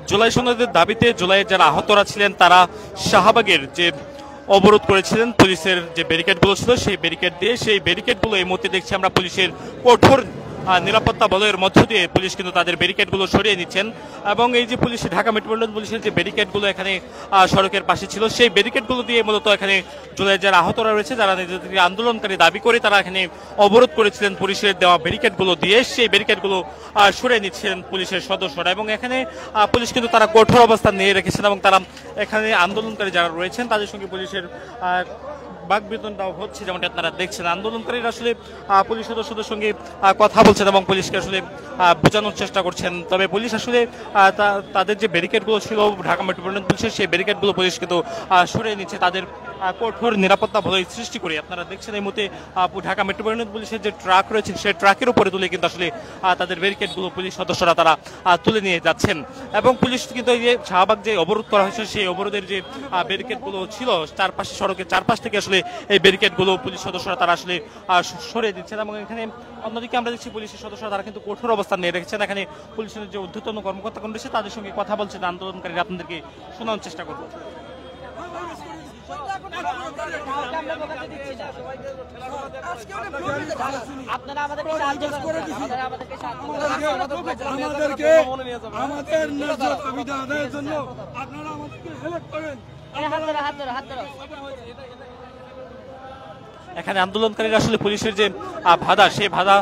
জুলাই সনদের দাবিতে জুলাইয়ের যারা আহতরা ছিলেন তারা শাহবাগের যে অবরোধ করেছিলেন, পুলিশের যে ব্যারিকেডগুলো ছিল সেই ব্যারিকেড দিয়ে, সেই ব্যারিকেডগুলো এই মুহূর্তে দেখছি আমরা পুলিশের কঠোর নিরাপত্তা বলয়ের মধ্য দিয়ে পুলিশ কিন্তু তাদের ব্যারিকেডগুলো সরিয়ে নিচ্ছেন। এবং এই যে পুলিশ, ঢাকা মেট্রোপলিটন পুলিশের যে ব্যারিকেডগুলো এখানে সড়কের পাশে ছিল, সেই ব্যারিকেডগুলো দিয়ে মূলত এখানে জুলাইয়ের যারা আহতরা রয়েছে, যারা নিজেদেরকে আন্দোলনকারী দাবি করে তারা এখানে অবরোধ করেছিলেন, পুলিশের দেওয়া ব্যারিকেডগুলো দিয়ে সেই ব্যারিকেডগুলো সরিয়ে নিচ্ছেন পুলিশের সদস্যরা। এবং এখানে পুলিশ কিন্তু তারা কঠোর অবস্থান নিয়ে রেখেছেন এবং তারা এখানে আন্দোলনকারী যারা রয়েছেন তাদের সঙ্গে পুলিশের বাকবিতণ্ডাও হচ্ছে। যেমনটা আপনারা দেখছেন, আন্দোলনকারীরা আসলে পুলিশ সদস্যদের সঙ্গে কথা বলছেন এবং পুলিশকে আসলে বোঝানোর চেষ্টা করছেন। তবে পুলিশ আসলে তাদের যে ব্যারিকেডগুলো ছিল ঢাকা মেট্রোপলিটন পুলিশের, সেই ব্যারিকেডগুলো পুলিশ কিন্তু সরিয়ে নিচ্ছে তাদের কঠোর নিরাপত্তা বলয় সৃষ্টি করে। আপনারা দেখছেন এই মুহূর্তে ঢাকা মেট্রোপলিটন পুলিশের যে ট্রাক রয়েছে সেই ট্রাকের উপরে তুলে কিন্তু আসলে তাদের ব্যারিকেডগুলো পুলিশ সদস্যরা তারা তুলে নিয়ে যাচ্ছেন। এবং পুলিশ কিন্তু এই যে শাহবাগ যে অবরোধ করা হয়েছে সেই অবরোধের যে ব্যারিকেডগুলো ছিল চারপাশে, সড়কের চারপাশ থেকে আসলে এই ব্যারিকেডগুলো পুলিশ সদস্যরা তারা আসলে সরিয়ে দিচ্ছেন। এবং এখানে অন্যদিকে আমরা দেখছি পুলিশের সদস্যরা তারা কিন্তু কঠোর অবস্থান নিয়ে রেখেছেন। এখানে পুলিশের যে ঊর্ধ্বতন কর্মকর্তাগণ রয়েছে তাদের সঙ্গে কথা বলছেন আন্দোলনকারীরা, আপনাদেরকে শোনানোর চেষ্টা করবো। এখানে আন্দোলনকারীরা আসলে পুলিশের যে বাধা, সেই বাধা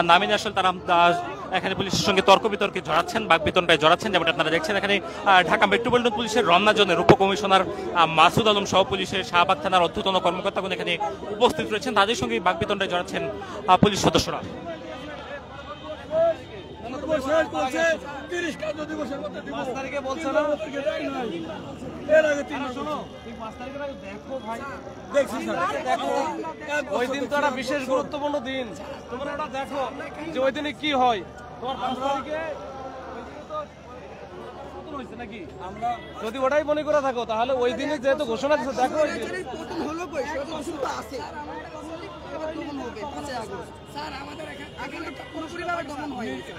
নামিয়ে আসলে তারা এখানে পুলিশের সঙ্গে তর্ক বিতর্কে জড়াচ্ছেন, বাকবিতণ্ডায় জড়াচ্ছেন। যেমন আপনারা দেখছেন এখানে ঢাকা মেট্রোপলিটন পুলিশের রমনা জোনের উপকমিশনার মাসুদ আলম সহ পুলিশের শাহবাগ থানার ঊর্ধ্বতন কর্মকর্তাগণ এখানে উপস্থিত রয়েছেন, তাদের সঙ্গে বাকবিতণ্ডায় জড়াচ্ছেন পুলিশ সদস্যরা। ওই দিন তো একটা বিশেষ গুরুত্বপূর্ণ দিন, তোমরা ওটা দেখো যে ওই দিনে কি হয়। তোমার 5 তারিখে নাকি আমরা যদি ওটাই মনে করে থাকো তাহলে ওই দিনে যেহেতু ঘোষণা দিচ্ছে, দেখো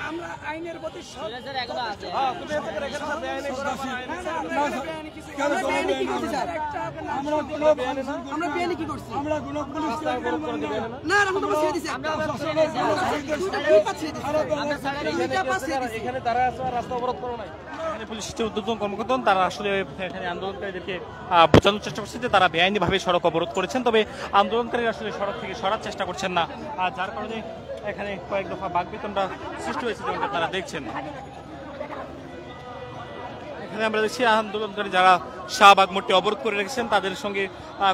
আমরা আইনের প্রতি এখানে তারা রাস্তা অবরোধ করো নাই। পুলিশের ঊর্ধ্বতন কর্মকর্তা তারা আসলে এখানে আন্দোলনকারীদেরকে বোঝানোর চেষ্টা করছেন যে তারা বেআইনিভাবে সড়ক অবরোধ করেছেন, তবে আন্দোলনকারীরা আসলে সড়ক থেকে সরার চেষ্টা করছেন না, যার কারণে এখানে কয়েক দফা বাকবিতণ্ডা সৃষ্টি হয়েছে, যেমনটা আপনারা দেখছেন। এখানে আমরা দেখছি আন্দোলনকারী যারা শাহবাগ মোড়টি অবরোধ করে রেখেছেন তাদের সঙ্গে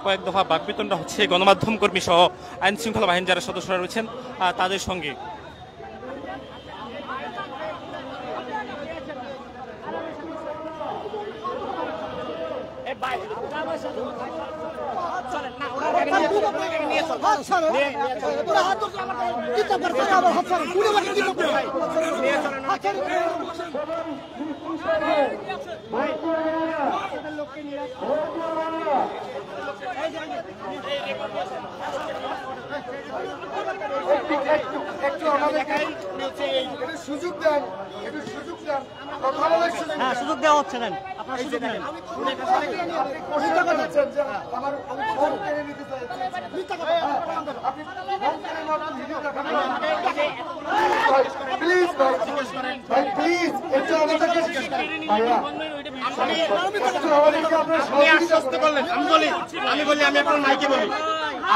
কয়েক দফা বাকবিতণ্ডা হচ্ছে গণমাধ্যম কর্মী সহ আইন শৃঙ্খলা বাহিনী যারা সদস্যরা রয়েছেন তাদের সঙ্গে। সুযোগ দেন, সুযোগ দেওয়া হচ্ছে না।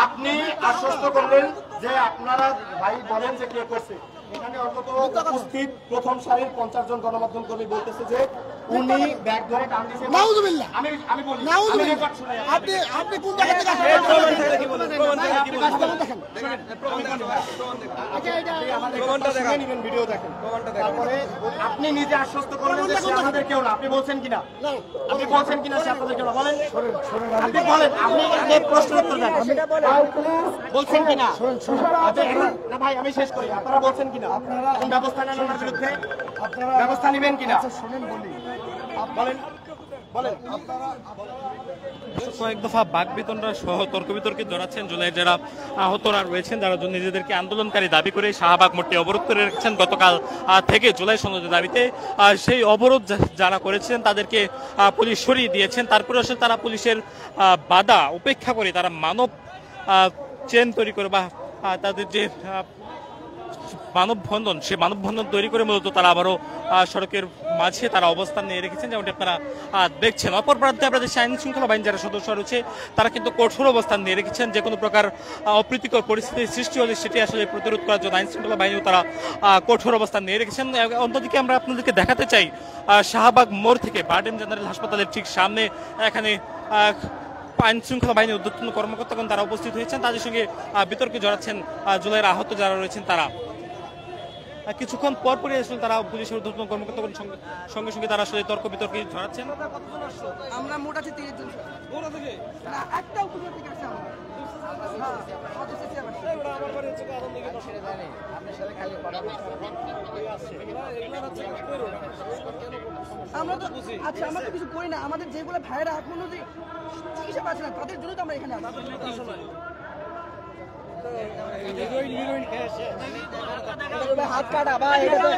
আপনি আশ্বস্ত করলেন যে আপনারা ভাই বলেন যে কে করছে। এখানে অন্তত উপস্থিত প্রথম সারির 50 জন গণমাধ্যম কর্মী বলতেছে যে উনি ব্যাগ ধরে টান দিয়েছে। নাউজুবিল্লাহ। আমি বলি নাউজুবিল্লাহ। আপনি কোন জায়গা থেকে আসছেন? প্রমাণটা দেখেন, ভিডিও দেখেন, প্রমাণটা দেখেন। তারপরে আপনি নিজে আশ্বস্ত করলেন যে সে আমাদের কেউ না। আপনি বলছেন কিনা? আপনি বলছেন কিনা সে আপনাদের কেউ না? বলেন। আপনি বলেন, আপনি এই প্রশ্ন উত্তর দেন। বলছেন কিনা? না ভাই আমি শেষ করি। আপনারা বলছেন কিনা? আপনারা ব্যবস্থা নেন ওনার বিরুদ্ধে? আপনারা ব্যবস্থা নেবেন কিনা? শুনুন বলি। বলেন। বলেন। কয়েক দফা বাক বিতণ্ডা সহ তর্ক বিতর্কে জড়াচ্ছেন জুলাই যারা আহতরা রয়েছেন, যারা নিজেদেরকে আন্দোলনকারী দাবি করে শাহবাগ মোড়টি অবরোধ করে রেখেছেন গতকাল থেকে জুলাই সনদের দাবিতে। সেই অবরোধ যারা করেছিলেন তাদেরকে পুলিশ সরিয়ে দিয়েছেন। তারপরে আসলে তারা পুলিশের বাধা উপেক্ষা করে তারা মানব চেন তৈরি করে বা তাদের যে মানববন্ধন, সেই মানববন্ধন তৈরি করে মূলত তারা আবারও সড়কের মাঝে তারা অবস্থান নিয়ে রেখেছেন, যেমনটি আপনারা দেখছেন। অপর প্রান্তে আমরা দেশের আইন শৃঙ্খলা বাহিনী যারা সদস্য রয়েছে তারা কিন্তু কঠোর অবস্থান নিয়ে রেখেছেন। যে কোনো প্রকার অপ্রীতিকর পরিস্থিতির সৃষ্টি হলে সেটি আসলে প্রতিরোধ করার জন্য আইন শৃঙ্খলা বাহিনীও তারা কঠোর অবস্থান নিয়ে রেখেছেন। অন্যদিকে আমরা আপনাদেরকে দেখাতে চাই শাহবাগ মোড় থেকে বারডেম জেনারেল হাসপাতালের ঠিক সামনে এখানে আইন শৃঙ্খলা বাহিনীর ঊর্ধ্বতন কর্মকর্তাগণ তারা উপস্থিত হয়েছেন, তাদের সঙ্গে বিতর্কে জড়াচ্ছেন জুলাইয়ের আহত যারা রয়েছেন তারা। কিছুক্ষণ পরপরই আসলে তারা পুলিশের ঊর্ধ্বতন কর্মকর্তাগণ সঙ্গে সঙ্গে তারা আসলে তর্ক বিতর্কে জড়াচ্ছেন। আমরা মোট আছে 30 জন। ওরা থেকে না একটা উপজেলা থেকে আসছে আমরা। আমরা তো আচ্ছা আমরা তো কিছু করি না, আমাদের যেগুলো ভাইরা এখনো যে চিকিৎসা পাচ্ছে না তাদের জন্য তো আমরা এখানে আছি। হাত কাটা ভাই, এটা তো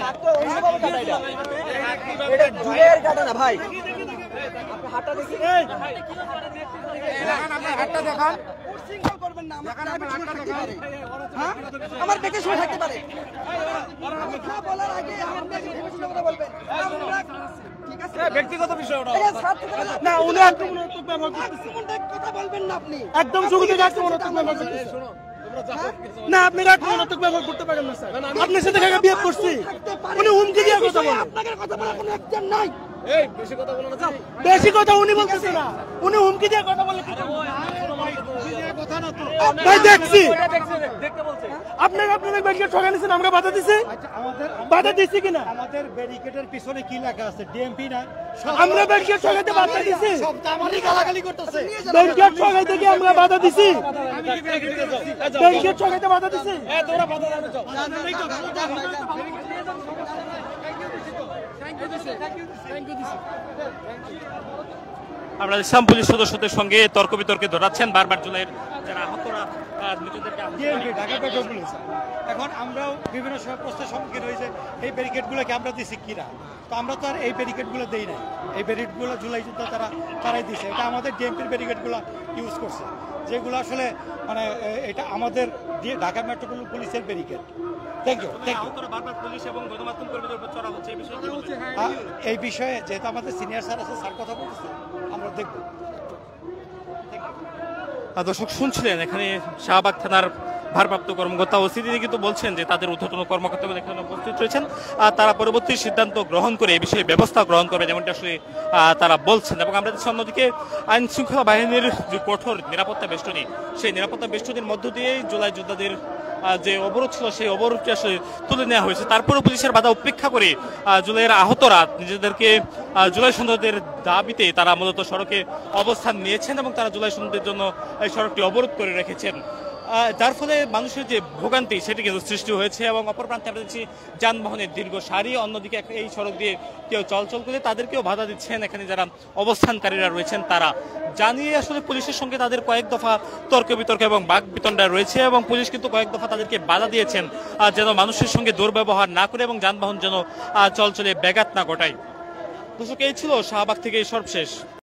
হাত তো অন্যভাবে কাটা, এটা জুয়ের কাটা না ভাই। আপনি হাতটা দেখি, হাতটা দেখান। সিঙ্গেল করবেন না, আমার থাকতে পারে, হ্যাঁ আমার বেঁকে শুয়ে থাকতে পারে। কথা বলার আগে আপনি আগে ভেবে চিন্তে কথা বলবেন। ঠিক আছে, ব্যক্তিগত বিষয় ওটা না, উনি আক্রমণাত্মক ব্যবহার করতেছেন, কথা বলবেন না আপনি একদম শুরুতে আক্রমণাত্মক ব্যবহার করতেছেন। না আপনি আক্রমণাত্মক ব্যবহার করতে পারেন না স্যার, আপনার সাথে কাকে বিয়ে করছি, উনি হুমকি দিয়ে কথা বলেন, আপনাকে কথা বলার কোনো একজন নাই। এই বেশি কথা বলো না, বেশি কথা উনি বলতেছে না, উনি হুমকি দিয়ে কথা বলে। ভাই দেখছি দেখতে বলছে আপনাদের ব্যারিকেড ঠকা নিছেন, আমরা বাধা দিছি, বাধা দিছি কিনা? আমাদের ব্যারিকেডের পিছনে কি লেখা আছে? ডিএমপি না, আমরা ব্যারিকেড ঠকাইতে বাধা দিছি, সব তো আমারই গালাগালি করতেছে। ব্যারিকেড ঠকাইতে কি আমরা বাধা দিছি? ব্যারিকেড ঠকাইতে বাধা দিছি? তোরা বাধা দাও যাও। আমরা ইসলাম পুলিশ সদস্যদের সঙ্গে তর্ক বিতর্কে জড়াচ্ছেন বারবার জুলাইয়ের যারা আহতরা নিজেদেরকে ডিএমপি ঢাকা পেট্রোল পুলিশ। এখন আমরাও বিভিন্ন সময় প্রশ্নের সম্মুখীন হয়েছে এই ব্যারিকেডগুলোকে আমরা দিছি কিনা। তো আমরা তো আর এই ব্যারিকেডগুলো দেই নাই, এই ব্যারিকেডগুলো জুলাই যুদ্ধ তারাই দিছে। এটা আমাদের ডিএমপির ব্যারিকেডগুলো ইউজ করছে, যেগুলো আসলে মানে এটা আমাদের ঢাকা মেট্রোপলিটন পুলিশের barricade. Thank you, thank you. বারবার পুলিশ এবং গণমাধ্যম কর্মীদের উপর চড়া হচ্ছে, এই বিষয়ে কি বলবেন? এই বিষয়ে যেহেতু আমাদের সিনিয়র স্যার আছে, স্যার কথা বলতেছে, আমরা দেখব। দর্শক শুনছিলেন এখানে শাহবাগ থানার ভারপ্রাপ্ত কর্মকর্তা ওসি দিদি কিন্তু বলছেন যে তাদের ঊর্ধ্বতন কর্মকর্তাগুলো এখানে উপস্থিত রয়েছেন, তারা পরবর্তী সিদ্ধান্ত গ্রহণ করে এই বিষয়ে ব্যবস্থা গ্রহণ করবে, যেমনটা আসলে তারা বলছেন। এবং আমরা দেখছি অন্যদিকে আইন শৃঙ্খলা বাহিনীর যে কঠোর নিরাপত্তা বেষ্টনী, সেই নিরাপত্তা বেষ্টনীর মধ্য দিয়েই জুলাই যোদ্ধাদের যে অবরোধ ছিল সেই অবরোধটি আসলে তুলে নেওয়া হয়েছে। তারপরে পুলিশের বাধা উপেক্ষা করে জুলাইয়ের আহতরা নিজেদেরকে জুলাই সনদের দাবিতে তারা মূলত সড়কে অবস্থান নিয়েছেন এবং তারা জুলাই সনদের জন্য এই সড়কটি অবরোধ করে রেখেছেন, যার ফলে মানুষের যে ভোগান্তি সেটি কিন্তু সৃষ্টি হয়েছে। এবং অপর প্রান্তে আমরা দেখছি যানবাহনের দীর্ঘ সারি, অন্যদিকে এই সড়ক দিয়ে কেউ চলাচল করে তাদেরকেও বাধা দিচ্ছেন এখানে যারা অবস্থানকারীরা রয়েছেন তারা। জানিয়ে আসলে পুলিশের সঙ্গে তাদের কয়েক দফা তর্ক বিতর্ক এবং বাক বিতণ্ডা রয়েছে এবং পুলিশ কিন্তু কয়েক দফা তাদেরকে বাধা দিয়েছেন যেন মানুষের সঙ্গে দুর্ব্যবহার না করে এবং যানবাহন যেন চলাচলে ব্যাঘাত না ঘটায়। দর্শক, এই ছিল শাহবাগ থেকে সর্বশেষ।